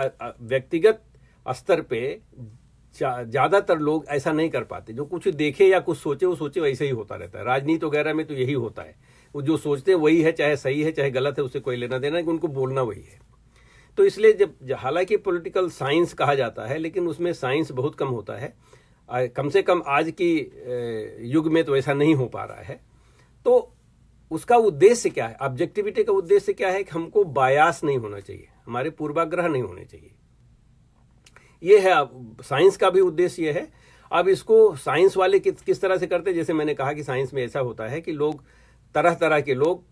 व्यक्तिगत स्तर पे ज़्यादातर लोग ऐसा नहीं कर पाते। जो कुछ देखे या कुछ सोचे वो सोचे वैसे ही होता रहता है। राजनीति वगैरह में तो यही होता है, वो जो सोचते हैं वही है, चाहे सही है चाहे गलत है, उससे कोई लेना देना है, उनको बोलना वही है। तो इसलिए जब हालांकि पॉलिटिकल साइंस कहा जाता है, लेकिन उसमें साइंस बहुत कम होता है, कम से कम आज की युग में तो ऐसा नहीं हो पा रहा है। तो उसका उद्देश्य क्या है? ऑब्जेक्टिविटी का उद्देश्य क्या है कि हमको बायास नहीं होना चाहिए, हमारे पूर्वाग्रह नहीं होने चाहिए। ये है, साइंस का भी उद्देश्य ये है। अब इसको साइंस वाले किस तरह से करते हैं, जैसे मैंने कहा कि साइंस में ऐसा होता है कि लोग, तरह तरह के लोग,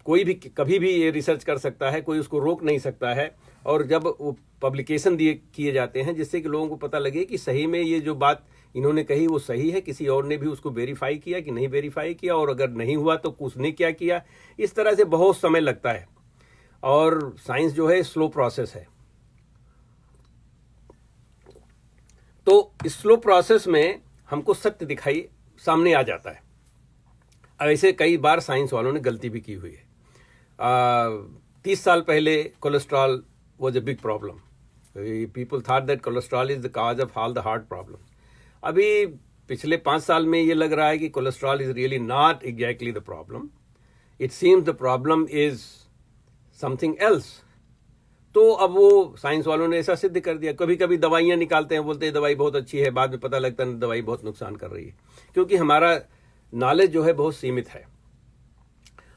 कोई भी कभी भी ये रिसर्च कर सकता है, कोई उसको रोक नहीं सकता है। और जब वो पब्लिकेशन किए जाते हैं जिससे कि लोगों को पता लगे कि सही में ये जो बात इन्होंने कही वो सही है, किसी और ने भी उसको वेरीफाई किया कि नहीं वेरीफाई किया, और अगर नहीं हुआ तो उसने क्या किया, इस तरह से बहुत समय लगता है। और साइंस जो है स्लो प्रोसेस है। तो इस स्लो प्रोसेस में हमको सत्य दिखाई सामने आ जाता है। ऐसे कई बार साइंस वालों ने गलती भी की हुई है। 30 साल पहले cholesterol was a big problem. People thought that cholesterol is the cause of all the heart problem. अभी पिछले 5 साल में ये लग रहा है कि cholesterol is really not exactly the problem, it seems the problem is something else. तो अब वो साइंस वालों ने ऐसा सिद्ध कर दिया। कभी कभी दवाइयाँ निकालते हैं, बोलते हैं दवाई बहुत अच्छी है, बाद में पता लगता है दवाई बहुत नुकसान कर रही है, क्योंकि हमारा नॉलेज जो है बहुत सीमित है।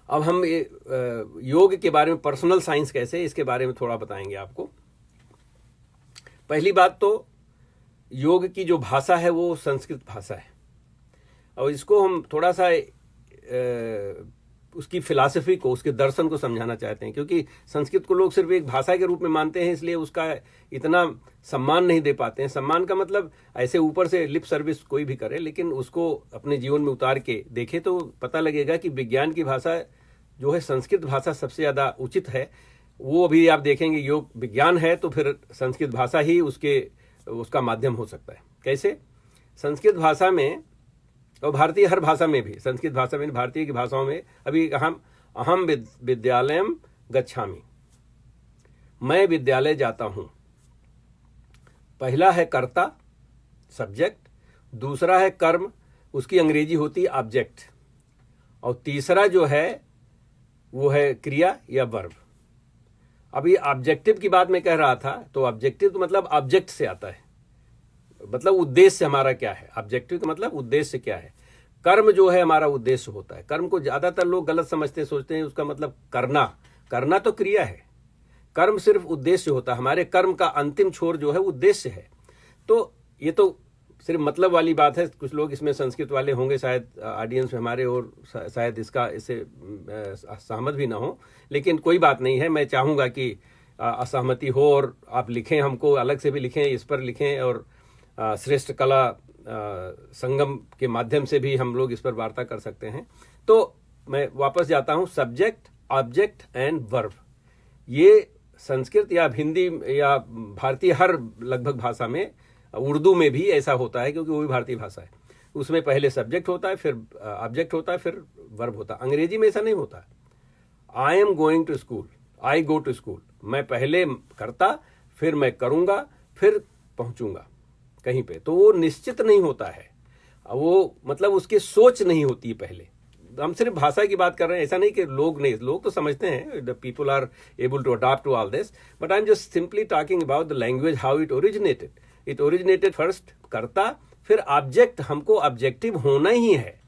अब हम योग के बारे में, पर्सनल साइंस कैसे, इसके बारे में थोड़ा बताएंगे आपको। पहली बात तो योग की जो भाषा है वो संस्कृत भाषा है, और इसको हम थोड़ा सा उसकी फिलॉसफी को, उसके दर्शन को समझाना चाहते हैं, क्योंकि संस्कृत को लोग सिर्फ एक भाषा के रूप में मानते हैं, इसलिए उसका इतना सम्मान नहीं दे पाते हैं। सम्मान का मतलब ऐसे ऊपर से लिप सर्विस कोई भी करे, लेकिन उसको अपने जीवन में उतार के देखे तो पता लगेगा कि विज्ञान की भाषा जो है संस्कृत भाषा सबसे ज़्यादा उचित है। वो अभी आप देखेंगे, योग विज्ञान है तो फिर संस्कृत भाषा ही उसका माध्यम हो सकता है। कैसे? संस्कृत भाषा में और भारतीय हर भाषा में भी, संस्कृत भाषा में, भारतीय की भाषाओं में, अभी अहम विद्यालयम गच्छामि, मैं विद्यालय जाता हूं। पहला है कर्ता, सब्जेक्ट, दूसरा है कर्म, उसकी अंग्रेजी होती है ऑब्जेक्ट, और तीसरा जो है वो है क्रिया या वर्ब। अभी ऑब्जेक्टिव की बात मैं कह रहा था, तो ऑब्जेक्टिव तो मतलब ऑब्जेक्ट से आता है, मतलब उद्देश्य हमारा क्या है। ऑब्जेक्टिव का मतलब उद्देश्य क्या है। कर्म जो है हमारा उद्देश्य होता है। कर्म को ज्यादातर लोग गलत समझते हैं, सोचते हैं उसका मतलब करना तो क्रिया है, कर्म सिर्फ उद्देश्य होता है। हमारे कर्म का अंतिम छोर जो है उद्देश्य है। तो ये तो सिर्फ मतलब वाली बात है। कुछ लोग इसमें संस्कृत वाले होंगे शायद ऑडियंस में हमारे, और शायद इससे सहमत भी ना हो, लेकिन कोई बात नहीं है। मैं चाहूँगा कि असहमति हो और आप लिखें, हमको अलग से भी लिखें, इस पर लिखें, और श्रेष्ठ कला संगम के माध्यम से भी हम लोग इस पर वार्ता कर सकते हैं। तो मैं वापस जाता हूँ, सब्जेक्ट, ऑब्जेक्ट एंड वर्ब, ये संस्कृत या हिंदी या भारतीय हर लगभग भाषा में, उर्दू में भी ऐसा होता है क्योंकि वो भी भारतीय भाषा है। उसमें पहले सब्जेक्ट होता है, फिर ऑब्जेक्ट होता है, फिर वर्ब होता है। अंग्रेजी में ऐसा नहीं होता। I am going to school, I go to school, मैं पहले करता, फिर मैं करूँगा, फिर पहुँचूँगा कहीं पे, तो वो निश्चित नहीं होता है। वो मतलब उसकी सोच नहीं होती है पहले। हम सिर्फ भाषा की बात कर रहे हैं, ऐसा नहीं कि लोग तो समझते हैं, the people are able to adopt to all this, but I am just simply talking about the language, how it originated first कर्ता, फिर ऑब्जेक्ट। हमको ऑब्जेक्टिव होना ही है,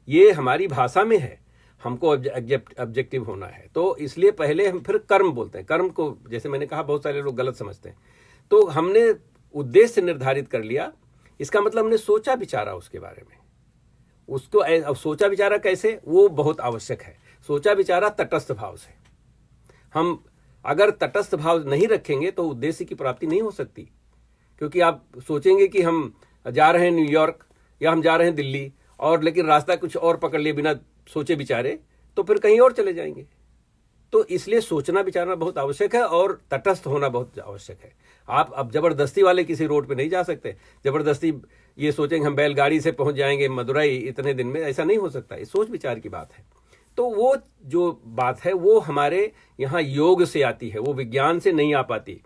ये हमारी भाषा में है, हमको ऑब्जेक्टिव होना है। तो इसलिए पहले हम फिर कर्म बोलते हैं। कर्म को, जैसे मैंने कहा, बहुत सारे लोग गलत समझते हैं। तो हमने उद्देश्य निर्धारित कर लिया, इसका मतलब हमने सोचा विचारा उसके बारे में। उसको अब सोचा विचारा कैसे, वो बहुत आवश्यक है। सोचा विचारा तटस्थ भाव से। हम अगर तटस्थ भाव नहीं रखेंगे तो उद्देश्य की प्राप्ति नहीं हो सकती, क्योंकि आप सोचेंगे कि हम जा रहे हैं न्यूयॉर्क या हम जा रहे हैं दिल्ली, और लेकिन रास्ता कुछ और पकड़ लिए बिना सोचे विचारे, तो फिर कहीं और चले जाएंगे। तो इसलिए सोचना विचारना बहुत आवश्यक है, और तटस्थ होना बहुत आवश्यक है। आप अब जबरदस्ती वाले किसी रोड पे नहीं जा सकते। जबरदस्ती ये सोचेंगे हम बैलगाड़ी से पहुंच जाएंगे मदुरई इतने दिन में, ऐसा नहीं हो सकता। ये सोच विचार की बात है। तो वो जो बात है वो हमारे यहाँ योग से आती है, वो विज्ञान से नहीं आ पाती।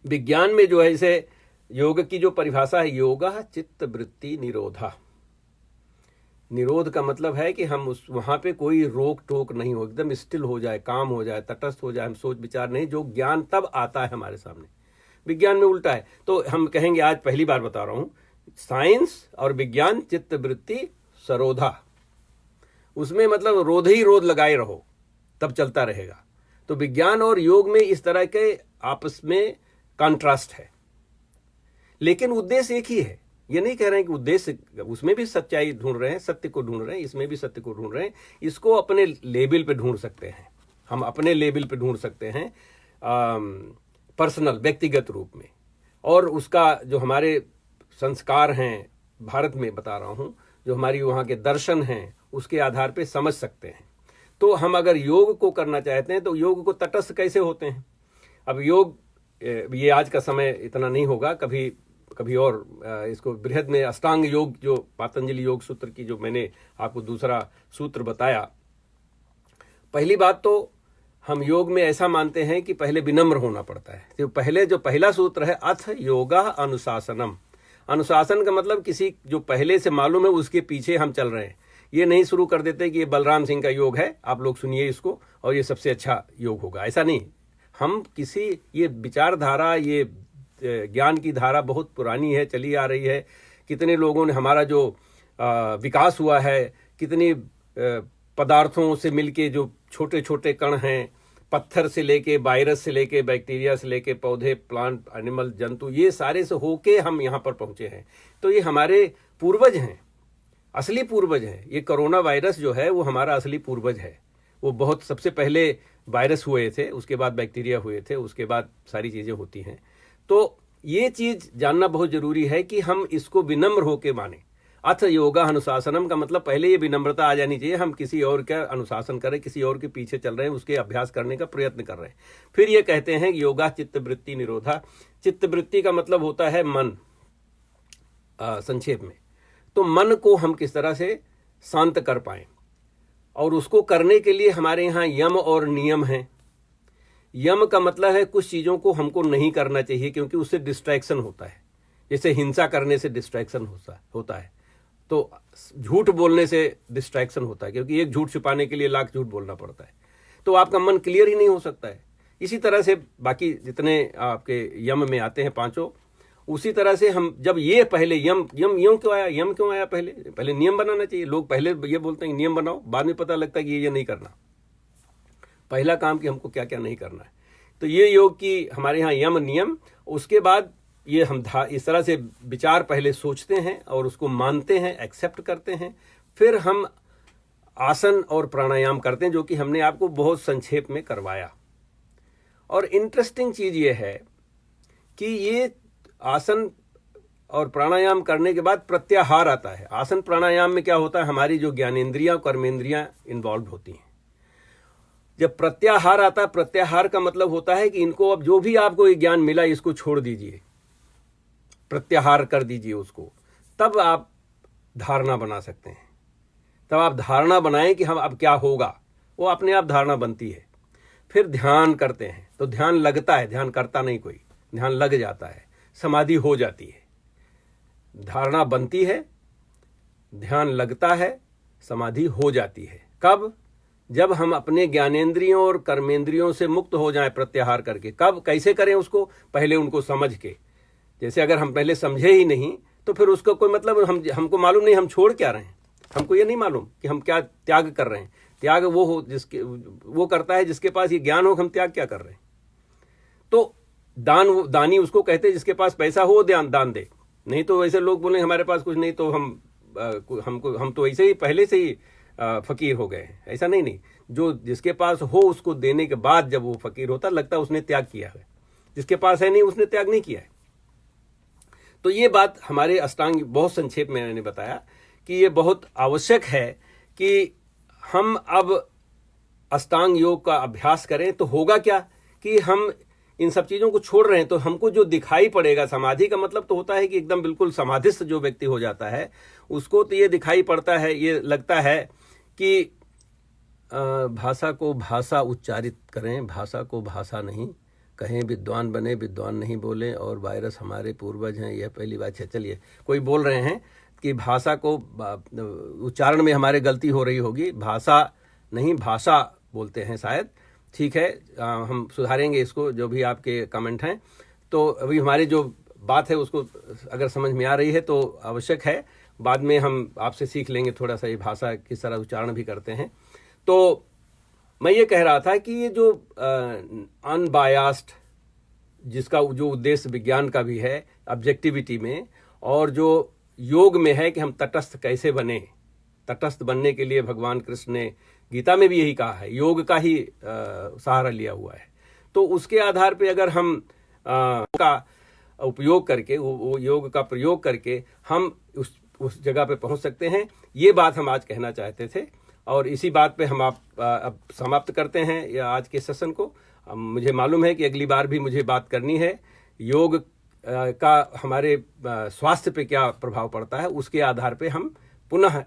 विज्ञान में जो है, जैसे योग की जो परिभाषा है, योगः चित्त वृत्ति निरोधा। निरोध का मतलब है कि हम वहां पे कोई रोक टोक नहीं हो, एकदम स्टिल हो जाए, काम हो जाए, तटस्थ हो जाए, हम सोच विचार नहीं। जो ज्ञान तब आता है हमारे सामने, विज्ञान में उल्टा है। तो हम कहेंगे, आज पहली बार बता रहा हूं, साइंस और विज्ञान चित्त वृत्ति सरोधा, उसमें मतलब रोध ही रोध लगाए रहो, तब चलता रहेगा। तो विज्ञान और योग में इस तरह के आपस में कॉन्ट्रास्ट है। लेकिन उद्देश्य एक ही है। ये नहीं कह रहे हैं कि उद्देश्य, उसमें भी सच्चाई ढूंढ रहे हैं, सत्य को ढूंढ रहे हैं, इसमें भी सत्य को ढूंढ रहे हैं। इसको अपने लेवल पे ढूंढ सकते हैं, हम अपने लेवल पे ढूंढ सकते हैं, पर्सनल, व्यक्तिगत रूप में। और उसका जो हमारे संस्कार हैं, भारत में बता रहा हूँ, जो हमारी वहाँ के दर्शन हैं, उसके आधार पे समझ सकते हैं। तो हम अगर योग को करना चाहते हैं तो योग को तटस्थ कैसे होते हैं? अब योग, ये आज का समय इतना नहीं होगा, कभी और इसको बृहद में अष्टांग योग, जो पतंजलि योग सूत्र की, जो मैंने आपको दूसरा सूत्र बताया। पहली बात तो हम योग में ऐसा मानते हैं कि पहले विनम्र होना पड़ता है। तो पहले जो पहला सूत्र है, अथ योगा अनुशासनम। अनुशासन का मतलब किसी जो पहले से मालूम है उसके पीछे हम चल रहे हैं। ये नहीं शुरू कर देते कि ये बलराम सिंह का योग है, आप लोग सुनिए इसको और ये सबसे अच्छा योग होगा, ऐसा नहीं। हम किसी, ये विचारधारा, ये ज्ञान की धारा बहुत पुरानी है, चली आ रही है। कितने लोगों ने, हमारा जो विकास हुआ है, कितनी पदार्थों से मिलके जो छोटे छोटे कण हैं, पत्थर से लेके, वायरस से लेके, बैक्टीरिया से लेके, पौधे, प्लांट, एनिमल, जंतु, ये सारे से होके हम यहाँ पर पहुंचे हैं। तो ये हमारे पूर्वज हैं, असली पूर्वज हैं। ये कोरोना वायरस जो है वो हमारा असली पूर्वज है। वो बहुत सबसे पहले वायरस हुए थे, उसके बाद बैक्टीरिया हुए थे, उसके बाद सारी चीज़ें होती हैं। तो ये चीज़ जानना बहुत जरूरी है कि हम इसको विनम्र होके माने। अथ योगा अनुशासनम का मतलब पहले ये विनम्रता आ जानी चाहिए, हम किसी और का अनुशासन करें, किसी और के पीछे चल रहे हैं, उसके अभ्यास करने का प्रयत्न कर रहे हैं। फिर ये कहते हैं योगा चित्तवृत्ति निरोधा। चित्तवृत्ति का मतलब होता है मन, संक्षेप में। तो मन को हम किस तरह से शांत कर पाएं, और उसको करने के लिए हमारे यहाँ यम और नियम हैं। यम का मतलब है कुछ चीज़ों को हमको नहीं करना चाहिए क्योंकि उससे डिस्ट्रैक्शन होता है। जैसे हिंसा करने से डिस्ट्रैक्शन होता है, तो झूठ बोलने से डिस्ट्रैक्शन होता है, क्योंकि एक झूठ छुपाने के लिए लाख झूठ बोलना पड़ता है। तो आपका मन क्लियर ही नहीं हो सकता है। इसी तरह से बाकी जितने आपके यम में आते हैं पांचों, उसी तरह से हम जब ये पहले यम क्यों आया, यम क्यों आया? पहले नियम बनाना चाहिए। लोग पहले ये बोलते हैं नियम बनाओ, बाद में पता लगता है कि ये नहीं करना। पहला काम कि हमको क्या क्या नहीं करना है। तो ये योग की हमारे यहाँ यम नियम, उसके बाद ये हम इस तरह से विचार पहले सोचते हैं और उसको मानते हैं, एक्सेप्ट करते हैं। फिर हम आसन और प्राणायाम करते हैं, जो कि हमने आपको बहुत संक्षेप में करवाया। और इंटरेस्टिंग चीज़ ये है कि ये आसन और प्राणायाम करने के बाद प्रत्याहार आता है। आसन प्राणायाम में क्या होता है, हमारी जो ज्ञानेंद्रियां, कर्मेंद्रियां इन्वॉल्व होती हैं। जब प्रत्याहार आता है, प्रत्याहार का मतलब होता है कि इनको अब जो भी आपको ज्ञान मिला इसको छोड़ दीजिए, प्रत्याहार कर दीजिए उसको, तब आप धारणा बना सकते हैं। तब आप धारणा बनाएं कि हम अब क्या होगा, वो अपने आप धारणा बनती है। फिर ध्यान करते हैं, तो ध्यान लगता है, ध्यान करता नहीं कोई, ध्यान लग जाता है, समाधि हो जाती है। धारणा बनती है, ध्यान लगता है, समाधि हो जाती है। कब? जब हम अपने ज्ञानेंद्रियों और कर्मेंद्रियों से मुक्त हो जाएं प्रत्याहार करके। कब, कैसे करें उसको? पहले उनको समझ के। जैसे अगर हम पहले समझे ही नहीं तो फिर उसका कोई मतलब, हमको मालूम नहीं हम छोड़ क्या रहे हैं, हमको ये नहीं मालूम कि हम क्या त्याग कर रहे हैं। त्याग वो करता है जिसके पास ये ज्ञान हो हम त्याग क्या कर रहे हैं। तो दानी उसको कहते हैं जिसके पास पैसा हो दान दे। नहीं तो वैसे लोग बोले हमारे पास कुछ नहीं तो हम तो ऐसे ही पहले से ही फकीर हो गए हैं। ऐसा नहीं, जो जिसके पास हो उसको देने के बाद जब वो फकीर होता लगता है उसने त्याग किया है। जिसके पास है नहीं उसने त्याग नहीं किया है। तो ये बात हमारे अष्टांग, बहुत संक्षेप में मैंने बताया कि ये बहुत आवश्यक है कि हम अब अष्टांग योग का अभ्यास करें। तो होगा क्या कि हम इन सब चीज़ों को छोड़ रहे हैं, तो हमको जो दिखाई पड़ेगा, समाधि का मतलब तो होता है कि एकदम बिल्कुल समाधिस्थ जो व्यक्ति हो जाता है उसको तो ये दिखाई पड़ता है, ये लगता है कि भाषा को भाषा उच्चारित करें, भाषा को भाषा नहीं कहें, विद्वान बने विद्वान नहीं बोले, और वायरस हमारे पूर्वज हैं। यह पहली बात है। चलिए, कोई बोल रहे हैं कि भाषा को उच्चारण में हमारे गलती हो रही होगी, भाषा नहीं भाषा बोलते हैं शायद। ठीक है, हम सुधारेंगे इसको, जो भी आपके कमेंट हैं। तो अभी हमारी जो बात है उसको अगर समझ में आ रही है तो आवश्यक है, बाद में हम आपसे सीख लेंगे थोड़ा सा ये भाषा किस तरह उच्चारण भी करते हैं। तो मैं ये कह रहा था कि ये जो अनबायास्ड जिसका जो उद्देश्य विज्ञान का भी है ऑब्जेक्टिविटी में, और जो योग में है कि हम तटस्थ कैसे बने। तटस्थ बनने के लिए भगवान कृष्ण ने गीता में भी यही कहा है, योग का ही सहारा लिया हुआ है। तो उसके आधार पे अगर हम का उपयोग करके, वो योग का प्रयोग करके हम उस जगह पे पहुंच सकते हैं। ये बात हम आज कहना चाहते थे, और इसी बात पे हम अब समाप्त करते हैं या आज के सेशन को। मुझे मालूम है कि अगली बार भी मुझे बात करनी है, योग का हमारे स्वास्थ्य पे क्या प्रभाव पड़ता है, उसके आधार पे हम पुनः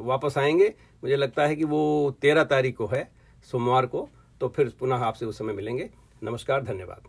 वापस आएंगे। मुझे लगता है कि वो 13 तारीख को है, सोमवार को, तो फिर पुनः आपसे उस समय मिलेंगे। नमस्कार, धन्यवाद।